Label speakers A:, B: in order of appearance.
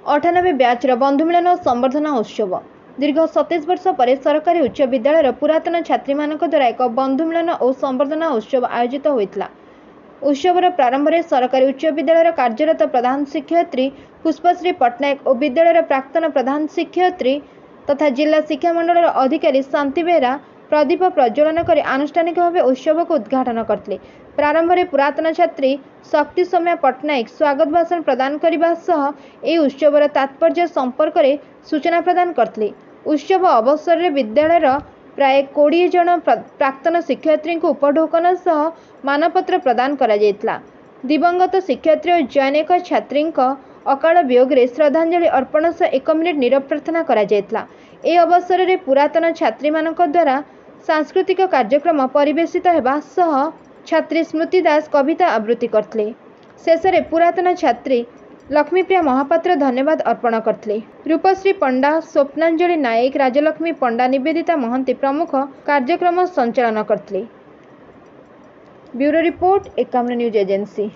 A: 98 ବ୍ୟାଚ୍ର ବନ୍ଧୁମିଳନ ଓ ସମ୍बर्धना उत्सव। दीर्घ 27 वर्ष पर सरकारी उच्च विद्यालय पुरातन छात्री द्वारा एक बंधुमिलन और संबर्धना उत्सव आयोजित होता। उत्सवर प्रारंभ में सरकारी उच्च विद्यालय कार्यरत प्रधान शिक्षयित्री पुष्पश्री पट्टनायक और विद्यालय प्राक्तन प्रधान शिक्षयित्री तथा जिला शिक्षा मंडल अधिकारी शांति बेहरा प्रदीप प्रज्वलन कर आनुष्ठानिक भाव उत्सव को उद्घाटन करते। प्रारंभ में पुरातन छात्री शक्ति सौम्या पट्टनायक स्वागत भाषण प्रदान करने उत्सवर तात्पर्य संपर्क में सूचना प्रदान करते। उत्सव अवसर में विद्यालय प्राय 20 जन प्राक्तन शिक्षयित्री को उपढौकन सह मानपत्र प्रदान करा जायतिला। दिवंगत शिक्षयित्री और जैनिक छात्री अकाल वियोग में श्रद्धांजलि अर्पण सह 1 मिनिट नीरव प्रार्थना करा जायतिला। ए अवसर में पुरातन छात्री द्वारा सांस्कृतिक कार्यक्रम परिवेशित होगा सह छात्री स्मृति दास कविता आवृत्ति करते। शेष में पुरातन छात्री लक्ष्मीप्रिया महापात्र धन्यवाद अर्पण करते। रूपश्री पंडा, स्वप्नांजलि नायक, राजलक्ष्मी पंडा, निवेदिता महंती प्रमुख कार्यक्रम संचालन करते। Bureau report Ekamra news agency.